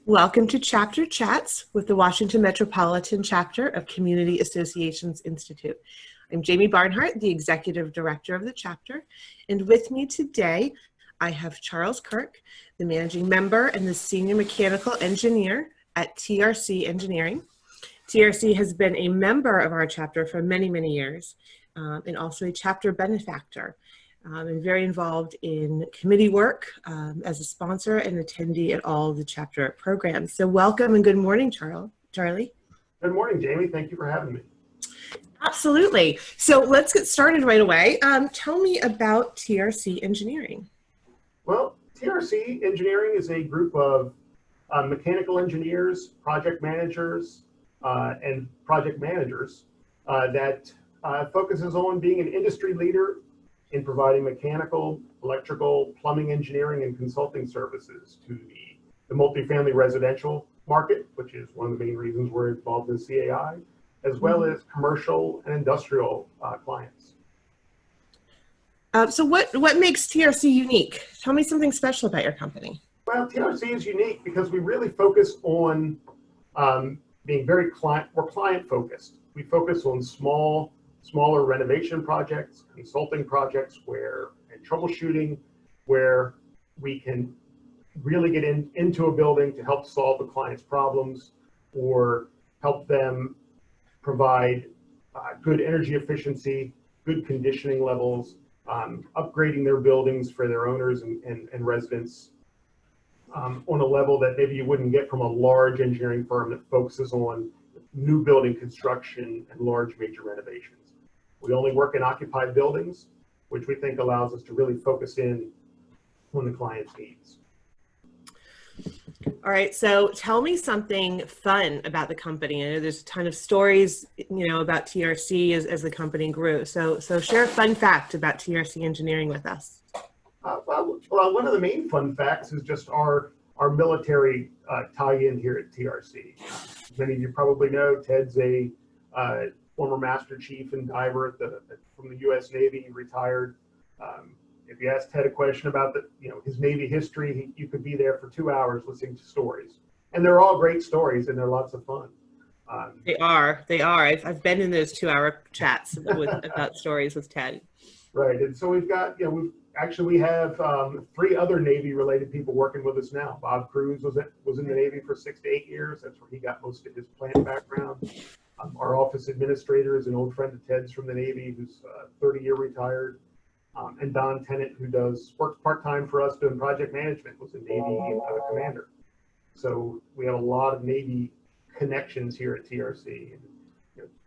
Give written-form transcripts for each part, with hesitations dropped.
Welcome to Chapter Chats with the Washington Metropolitan Chapter of Community Associations Institute. I'm Jamie Barnhart, the Executive Director of the chapter, and with me today I have Charles Kirk, the Managing Member and the Senior Mechanical Engineer at TRC Engineering. TRC has been a member of our chapter for many, many years, and also a chapter benefactor. And very involved in committee work as a sponsor and attendee at all the chapter programs. So welcome and good morning, Charlie. Good morning, Jamie. Thank you for having me. Absolutely. So let's get started right away. Tell me about TRC Engineering. Well, TRC Engineering is a group of mechanical engineers, project managers, and project managers that focuses on being an industry leader in providing mechanical, electrical, plumbing engineering, and consulting services to the multifamily residential market, which is one of the main reasons we're involved in CAI, as well as commercial and industrial clients. So what makes TRC unique? Tell me something special about your company. Well, TRC is unique because we really focus on being very client focused. We focus on smaller renovation projects, consulting projects and troubleshooting where we can really get into a building to help solve the client's problems or help them provide good energy efficiency, good conditioning levels, upgrading their buildings for their owners and residents on a level that maybe you wouldn't get from a large engineering firm that focuses on new building construction and large major renovations. We only work in occupied buildings, which we think allows us to really focus in on the client's needs. All right, so tell me something fun about the company. I know there's a ton of stories, about TRC as the company grew. So share a fun fact about TRC Engineering with us. Well, one of the main fun facts is just our military tie-in here at TRC. Many of you probably know Ted's a former Master Chief and diver from the U.S. Navy. He retired. If you ask Ted a question about his Navy history, you could be there for 2 hours listening to stories. And they're all great stories, and they're lots of fun. They are. I've been in those 2-hour chats about stories with Ted. Right, and so we've got, we have 3 other Navy-related people working with us now. Bob Cruz was in the Navy for 6 to 8 years. That's where he got most of his plant background. Our office administrator is an old friend of Ted's from the Navy who's 30-year retired. And Don Tennant, who works part-time for us doing project management, was a Navy commander. So we have a lot of Navy connections here at TRC.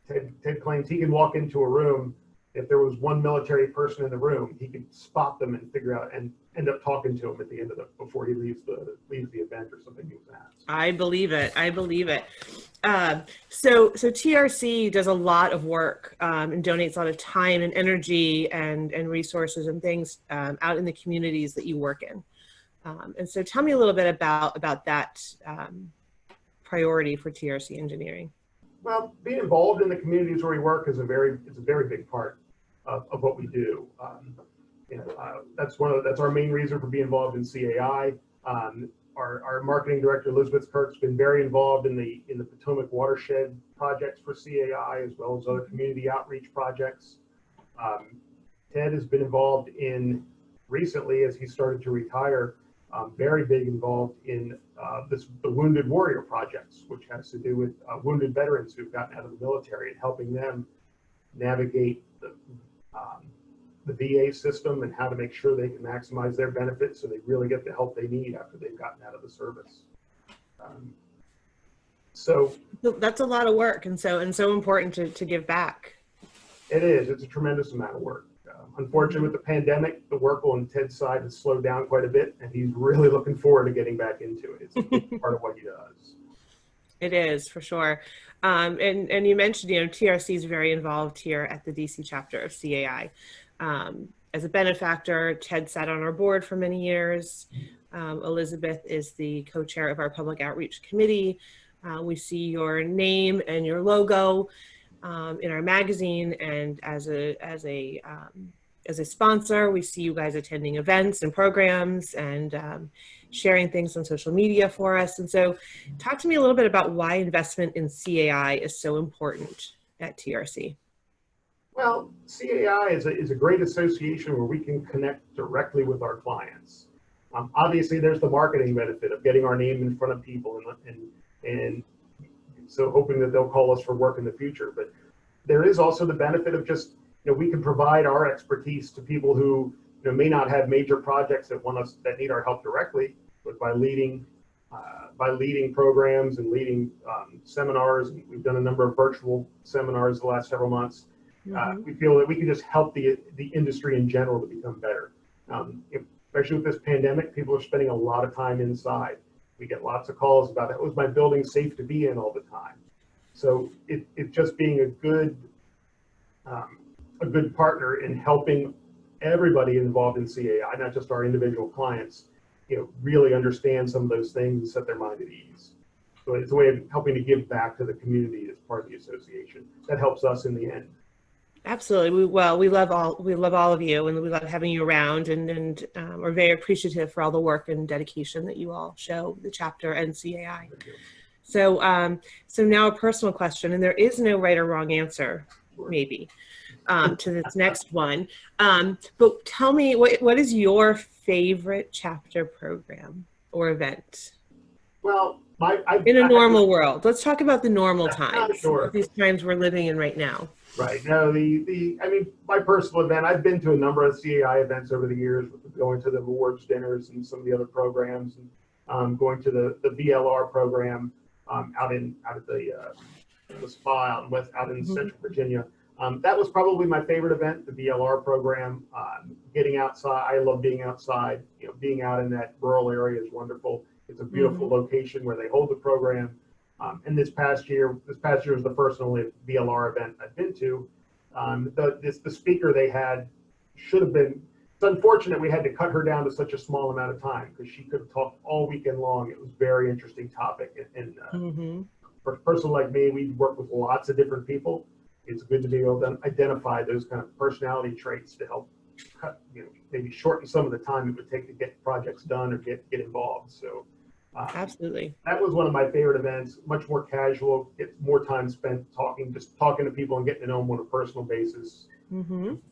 And, Ted claims he can walk into a room. If there was one military person in the room, he could spot them and figure out and end up talking to him at the end of before he leaves the event or something he was asked. I believe it. So TRC does a lot of work and donates a lot of time and energy and resources and things out in the communities that you work in. And so tell me a little bit about that priority for TRC Engineering. Well, being involved in the communities where we work is a very big part of what we do. That's our main reason for being involved in CAI. Our marketing director Elizabeth Kirk's been very involved in the Potomac watershed projects for CAI as well as other community outreach projects. Ted has been involved in recently as he started to retire. Very big involved in the Wounded Warrior projects, which has to do with wounded veterans who've gotten out of the military and helping them navigate the VA system and how to make sure they can maximize their benefits so they really get the help they need after they've gotten out of the service. So that's a lot of work and so important to give back. It is. It's a tremendous amount of work. Unfortunately, with the pandemic, the work on Ted's side has slowed down quite a bit, and he's really looking forward to getting back into it. It's a big part of what he does. It is, for sure. And you mentioned, TRC is very involved here at the DC chapter of CAI. As a benefactor, Ted sat on our board for many years. Elizabeth is the co-chair of our public outreach committee. We see your name and your logo in our magazine and as a as a sponsor. We see you guys attending events and programs and sharing things on social media for us. And so talk to me a little bit about why investment in CAI is so important at TRC. Well, CAI is a great association where we can connect directly with our clients. Obviously, there's the marketing benefit of getting our name in front of people and so hoping that they'll call us for work in the future. But there is also the benefit of just, we can provide our expertise to people who may not have major projects that need our help directly, but by leading programs and leading seminars. And we've done a number of virtual seminars the last several months. We feel that we can just help the industry in general to become better. Especially with this pandemic, people are spending a lot of time inside. We get lots of calls about, was my building safe to be in all the time? So it just being a good partner in helping everybody involved in CAI, not just our individual clients, really understand some of those things and set their mind at ease. So it's a way of helping to give back to the community as part of the association. That helps us in the end. Absolutely. We love all of you, and we love having you around, and we're very appreciative for all the work and dedication that you all show the chapter and CAI. So now a personal question, and there is no right or wrong answer, maybe, to this next one. But tell me, what is your favorite chapter program or event? Well, in a normal world. Let's talk about the normal times. Sure. These times we're living in right now. Right. No, my personal event, I've been to a number of CAI events over the years, going to the awards dinners and some of the other programs, and going to the VLR program out at the spa out in Central Virginia. That was probably my favorite event, the VLR program. Getting outside, I love being outside. Being out in that rural area is wonderful. It's a beautiful location where they hold the program. And this past year was the first and only VLR event I've been to. The speaker they had should have been. It's unfortunate we had to cut her down to such a small amount of time because she could have talked all weekend long. It was a very interesting topic. And for a person like me, we work with lots of different people. It's good to be able to identify those kind of personality traits to help cut, maybe shorten some of the time it would take to get projects done or get involved. So. Absolutely. That was one of my favorite events, much more casual, get more time spent talking to people and getting to know them on a personal basis.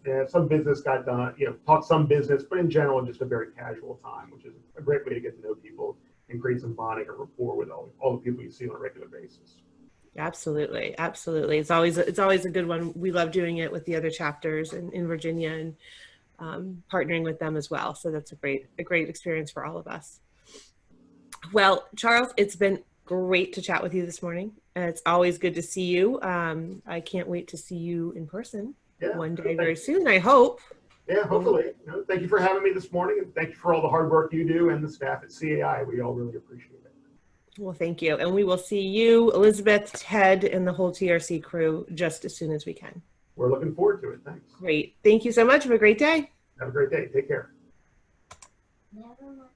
Yeah, some business got done, talk some business, but in general, just a very casual time, which is a great way to get to know people and create some bonding or rapport with all the people you see on a regular basis. Absolutely. Absolutely. It's always a good one. We love doing it with the other chapters in Virginia and partnering with them as well. So that's a great experience for all of us. Well, Charles, it's been great to chat with you this morning. It's always good to see you. I can't wait to see you in person one day very soon, I hope. Yeah, hopefully. Thank you for having me this morning, and thank you for all the hard work you do and the staff at CAI. We all really appreciate it. Well, thank you. And we will see you, Elizabeth, Ted, and the whole TRC crew just as soon as we can. We're looking forward to it. Thanks. Great. Thank you so much. Have a great day. Have a great day. Take care. Never mind.